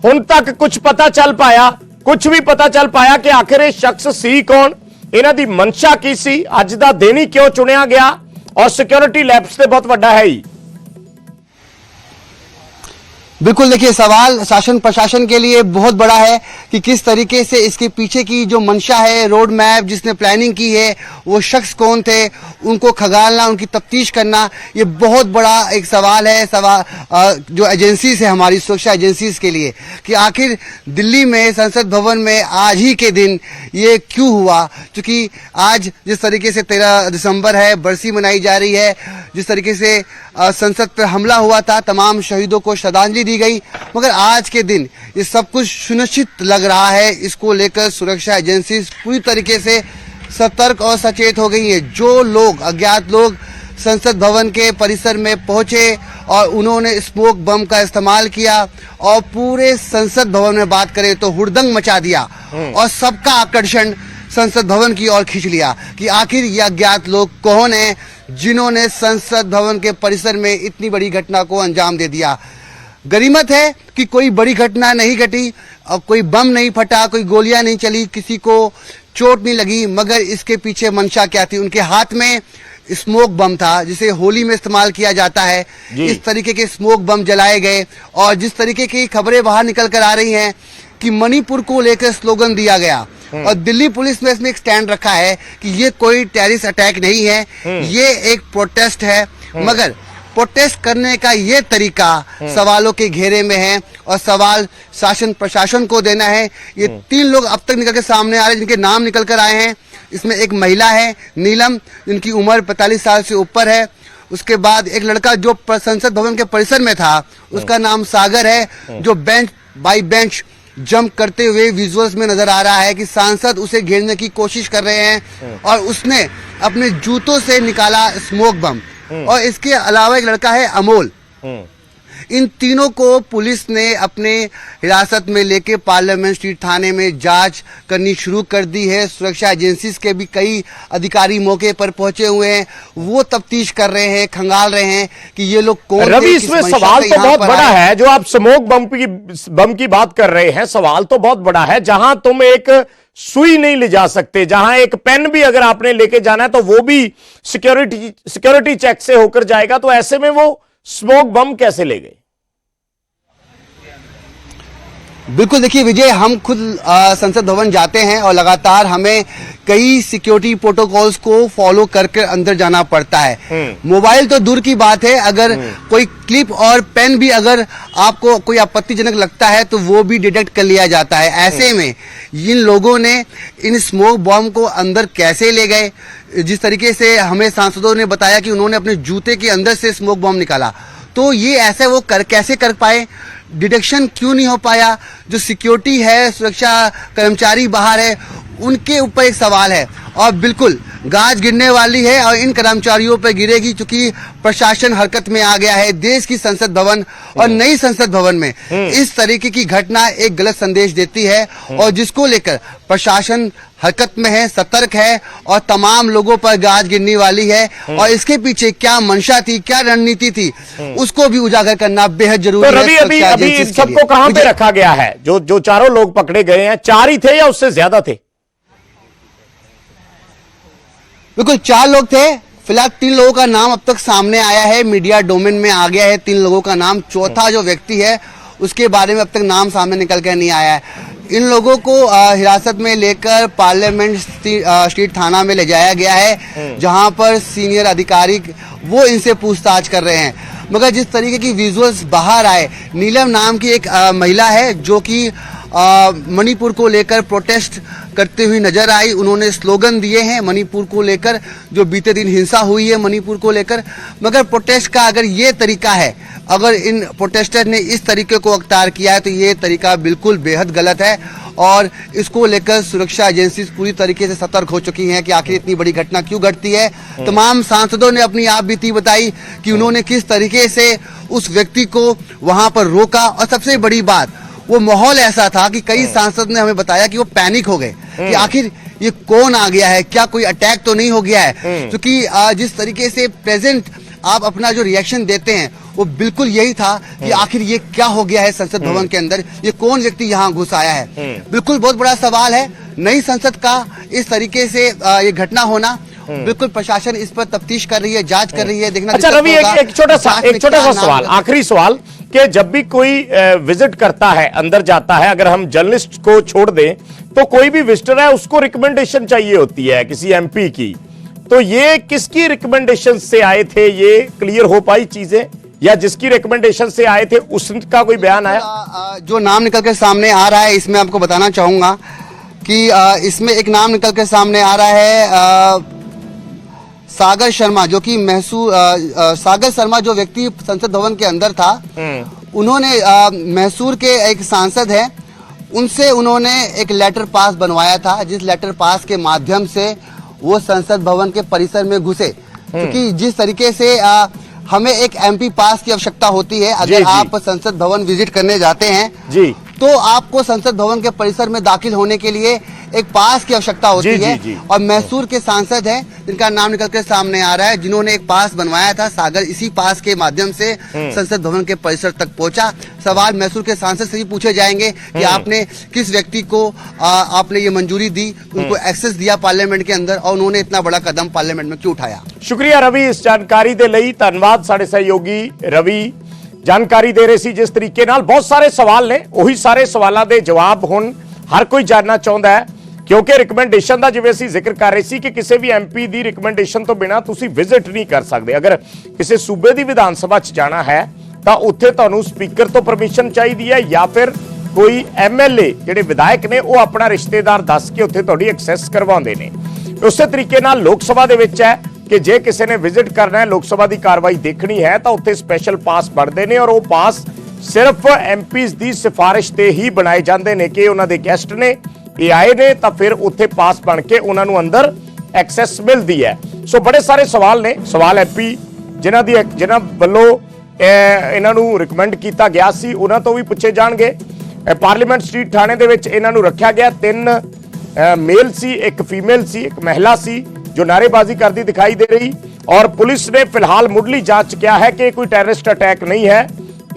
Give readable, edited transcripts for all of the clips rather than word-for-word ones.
हुण तक कुछ पता चल पाया, कुछ भी पता चल पाया कि आखिर ये शख्स सी कौन, इन्हां दी मंशा की सी, अज दा दिन ही क्यों चुनिया गया और सिक्योरिटी लैब्स ते बहुत वड्डा है ही। बिल्कुल, देखिए सवाल शासन प्रशासन के लिए बहुत बड़ा है कि किस तरीके से इसके पीछे की जो मंशा है, रोड मैप जिसने प्लानिंग की है, वो शख्स कौन थे, उनको खंगालना, उनकी तफ्तीश करना, ये बहुत बड़ा एक सवाल है। जो एजेंसीज है हमारी सुरक्षा एजेंसीज के लिए कि आखिर दिल्ली में संसद भवन में आज ही के दिन ये क्यों हुआ। क्योंकि आज जिस तरीके से 13 दिसंबर है, बरसी मनाई जा रही है, जिस तरीके से संसद पर हमला हुआ था, तमाम शहीदों को श्रद्धांजलि दी गई, मगर आज के दिन ये सब कुछ सुनिश्चित लग रहा है। इसको लेकर सुरक्षा एजेंसी पूरी तरीके से सतर्क और सचेत हो गई है। जो लोग अज्ञात लोग संसद भवन के परिसर में पहुंचे और उन्होंने स्मोक बम का इस्तेमाल किया और पूरे संसद भवन में बात करें तो हुड़दंग मचा दिया और सबका आकर्षण संसद भवन की ओर खींच लिया कि आखिर ये अज्ञात लोग कौन हैं जिन्होंने संसद भवन के परिसर में इतनी बड़ी घटना को अंजाम दे दिया। गनीमत है कि कोई बड़ी घटना नहीं घटी और कोई बम नहीं फटा, कोई गोलियां नहीं चली, किसी को चोट नहीं लगी, मगर इसके पीछे मंशा क्या थी। उनके हाथ में स्मोक बम था जिसे होली में इस्तेमाल किया जाता है। इस तरीके के स्मोक बम जलाए गए और जिस तरीके की खबरें बाहर निकल कर आ रही हैं कि मणिपुर को लेकर स्लोगन दिया गया और दिल्ली पुलिस ने इसमें एक स्टैंड रखा है कि ये कोई टेररिस्ट अटैक नहीं है, ये एक प्रोटेस्ट है। मगर प्रोटेस्ट करने का ये तरीका सवालों के घेरे में है और सवाल शासन प्रशासन को देना है। ये 3 लोग अब तक निकल के सामने आ रहे हैं जिनके नाम निकल कर आए हैं। इसमें एक महिला है नीलम, जिनकी उम्र 45 साल से ऊपर है। उसके बाद एक लड़का जो संसद भवन के परिसर में था, उसका नाम सागर है, जो बेंच बाई बेंच जंप करते हुए विजुअल्स में नजर आ रहा है कि सांसद उसे घेरने की कोशिश कर रहे हैं और उसने अपने जूतों से निकाला स्मोक बम। और इसके अलावा एक लड़का है अमोल। इन तीनों को पुलिस ने अपने हिरासत में लेके पार्लियामेंट स्ट्रीट थाने में जांच करनी शुरू कर दी है। सुरक्षा एजेंसीज के भी कई अधिकारी मौके पर पहुंचे हुए हैं, वो तफ्तीश कर रहे हैं, खंगाल रहे हैं कि ये लोग कौन। रवि, इसमें सवाल तो बहुत बड़ा है। जो आप स्मोक बम की बात कर रहे हैं, सवाल तो बहुत बड़ा है। जहां तुम एक सुई नहीं ले जा सकते, जहां एक पेन भी अगर आपने लेके जाना है तो वो भी सिक्योरिटी चेक से होकर जाएगा, तो ऐसे में वो स्मोक बम कैसे ले गए? बिल्कुल, देखिए विजय, हम खुद संसद भवन जाते हैं और लगातार हमें कई सिक्योरिटी प्रोटोकॉल्स को फॉलो करके अंदर जाना पड़ता है। मोबाइल तो दूर की बात है, अगर कोई क्लिप और पेन भी अगर आपको कोई आपत्तिजनक लगता है तो वो भी डिटेक्ट कर लिया जाता है। ऐसे में इन लोगों ने इन स्मोक बॉम्ब को अंदर कैसे ले गए? जिस तरीके से हमें सांसदों ने बताया कि उन्होंने अपने जूते के अंदर से स्मोक बॉम्ब निकाला, तो ये ऐसे वो कैसे कर पाए? डिटेक्शन क्यों नहीं हो पाया? जो सिक्योरिटी है, सुरक्षा कर्मचारी बाहर है, उनके ऊपर एक सवाल है और बिल्कुल गाज गिरने वाली है और इन कर्मचारियों पर गिरेगी क्योंकि प्रशासन हरकत में आ गया है। देश की संसद भवन और नई संसद भवन में इस तरीके की घटना एक गलत संदेश देती है और जिसको लेकर प्रशासन हरकत में है, सतर्क है और तमाम लोगों पर गाज गिरने वाली है। और इसके पीछे क्या मंशा थी, क्या रणनीति थी, उसको भी उजागर करना बेहद जरूरी है। रवि, अभी इन सबको कहां पे रखा गया है? जो चारों लोग पकड़े गए हैं, 4 ही थे या उससे ज्यादा थे? बिल्कुल 4 लोग थे। फिलहाल 3 लोगों का नाम अब तक सामने आया है, मीडिया डोमेन में आ गया है 3 लोगों का नाम। चौथा जो व्यक्ति है उसके बारे में अब तक नाम सामने निकल कर नहीं आया है। इन लोगों को हिरासत में लेकर पार्लियामेंट स्ट्रीट थाना में ले जाया गया है, जहां पर सीनियर अधिकारी वो इनसे पूछताछ कर रहे हैं। मगर जिस तरीके की विजुअल्स बाहर आए, नीलम नाम की एक महिला है जो कि मणिपुर को लेकर प्रोटेस्ट करते हुए नजर आई। उन्होंने स्लोगन दिए हैं मणिपुर को लेकर, जो बीते दिन हिंसा हुई है मणिपुर को लेकर। मगर प्रोटेस्ट का अगर ये तरीका है, अगर इन प्रोटेस्टर ने इस तरीके को अख्तियार किया है तो ये तरीका बिल्कुल बेहद गलत है और इसको लेकर सुरक्षा एजेंसी पूरी तरीके से सतर्क हो चुकी हैं कि आखिर इतनी बड़ी घटना क्यों घटती है। तमाम सांसदों ने अपनी आप बीती बताई कि उन्होंने किस तरीके से उस व्यक्ति को वहां पर रोका और सबसे बड़ी बात, वो माहौल ऐसा था कि कई सांसद ने हमें बताया कि वो पैनिक हो गए कि आखिर ये कौन आ गया है, क्या कोई अटैक तो नहीं हो गया है। क्योंकि जिस तरीके से प्रेजेंट आप अपना जो रिएक्शन देते हैं वो बिल्कुल यही था कि आखिर ये क्या हो गया है संसद भवन के अंदर, ये कौन व्यक्ति यहाँ घुस आया है। बिल्कुल बहुत बड़ा सवाल है, नई संसद का इस तरीके से ये घटना होना, बिल्कुल प्रशासन इस पर तफ्तीश कर रही है, जांच कर रही है। देखना अच्छा रवि, एक छोटा सा सवाल, आखिरी सवाल, कि जब भी कोई विजिट करता है, अंदर जाता है, अगर हम जर्नलिस्ट को छोड़ दें तो कोई भी विजिटर है उसको रिकमेंडेशन चाहिए होती है किसी एमपी की, तो ये किसकी रिकमेंडेशन से आए थे, ये क्लियर हो पाई चीजें, या जिसकी रिकमेंडेशन से आए थे उसका कोई बयान आया? जो नाम निकल के सामने आ रहा है इसमें आपको बताना चाहूंगा कि इसमें एक नाम निकल के सामने आ रहा है सागर शर्मा, जो कि सागर शर्मा जो व्यक्ति संसद भवन के अंदर था, उन्होंने मैसूर के एक सांसद हैं, उनसे उन्होंने एक लेटर पास बनवाया था, जिस लेटर पास के माध्यम से वो संसद भवन के परिसर में घुसे। क्योंकि जिस तरीके से हमें एक एमपी पास की आवश्यकता होती है, अगर आप संसद भवन विजिट करने जाते हैं जी, तो आपको संसद भवन के परिसर में दाखिल होने के लिए एक पास की आवश्यकता होती है। और मैसूर के सांसद हैं जिनका नाम निकल के सामने आ रहा है, जिन्होंने एक पास बनवाया था, सागर इसी पास के माध्यम से संसद भवन के परिसर तक पहुंचा। सवाल मैसूर के सांसद से ही पूछे जाएंगे कि आपने किस व्यक्ति को आपने ये मंजूरी दी, उनको एक्सेस दिया पार्लियामेंट के अंदर, और उन्होंने इतना बड़ा कदम पार्लियामेंट में क्यों उठाया। शुक्रिया रवि इस जानकारी दे लई, धन्यवाद साडे सहयोगी रवि जानकारी दे रहे सी जिस तरीके नाल। बहुत सारे सवाल ने, ਉਹੀ ਸਾਰੇ ਸਵਾਲਾਂ ਦੇ ਜਵਾਬ ਹੁਣ ਹਰ ਕੋਈ ਜਾਨਣਾ ਚਾਹੁੰਦਾ ਹੈ, ਕਿਉਂਕਿ ਰਿਕਮੈਂਡੇਸ਼ਨ ਦਾ ਜਿਵੇਂ ਅਸੀਂ ਜ਼ਿਕਰ ਕਰ ਰਹੇ ਸੀ ਕਿ ਕਿਸੇ ਵੀ ਐਮਪੀ ਦੀ ਰਿਕਮੈਂਡੇਸ਼ਨ ਤੋਂ ਬਿਨਾ ਤੁਸੀਂ ਵਿਜ਼ਿਟ ਨਹੀਂ ਕਰ ਸਕਦੇ। ਅਗਰ ਕਿਸੇ ਸੂਬੇ ਦੀ ਵਿਧਾਨ ਸਭਾ 'ਚ ਜਾਣਾ ਹੈ ਤਾਂ ਉੱਥੇ ਤੁਹਾਨੂੰ ਸਪੀਕਰ ਤੋਂ ਪਰਮਿਸ਼ਨ ਚਾਹੀਦੀ ਹੈ, ਜਾਂ ਫਿਰ ਕੋਈ ਐਮਐਲਏ ਜਿਹੜੇ ਵਿਧਾਇਕ ਨੇ ਉਹ ਆਪਣਾ ਰਿਸ਼ਤੇਦਾਰ ਦੱਸ ਕੇ ਉੱਥੇ ਤੁਹਾਡੀ ਐਕਸੈਸ ਕਰਵਾਉਂਦੇ ਨੇ। ਉਸੇ ਤਰੀਕੇ ਨਾਲ ਲੋਕ ਸਭਾ ਦੇ ਵਿੱਚ ਹੈ कि जे किसी ने विजिट करना है, लोक सभा की कार्रवाई देखनी है, तो उत्थे स्पैशल पास बनते हैं, और वो पास सिर्फ एमपीज़ की सिफारिश से ही बनाए जाते हैं कि उन्होंने गेस्ट ने ये आए ने, तो फिर उत्थे पास बन के उन्होंने अंदर एक्सैस मिलती है। सो बड़े सारे सवाल ने, सवाल एमपी जिन्हां वल्लों इन्हों रिकमेंड किया गया सी उन्हां तो भी पूछे जाएंगे। पार्लीमेंट स्ट्रीट थाने दे विच इन्हां नूं रखा गया, 3 मेल सी, एक फीमेल सी, एक महिला सी जो नारेबाजी करती दिखाई दे रही। और पुलिस ने फिलहाल मुढ़ली जांच किया है कि कोई टेररिस्ट अटैक नहीं है,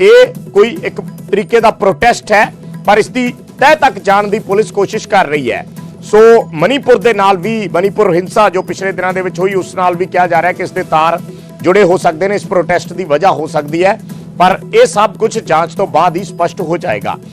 ये कोई एक तरीके का प्रोटेस्ट है, पर इसकी तह तक जाने की पुलिस कोशिश कर रही है। सो मणिपुर दे नाल भी, मणिपुर हिंसा जो पिछले दिनों के विच हुई, उस नाल भी कहा जा रहा है कि इसके तार जुड़े हो सकते हैं, इस प्रोटेस्ट की वजह हो सकती है, पर यह सब कुछ जांच तो बाद ही स्पष्ट हो जाएगा।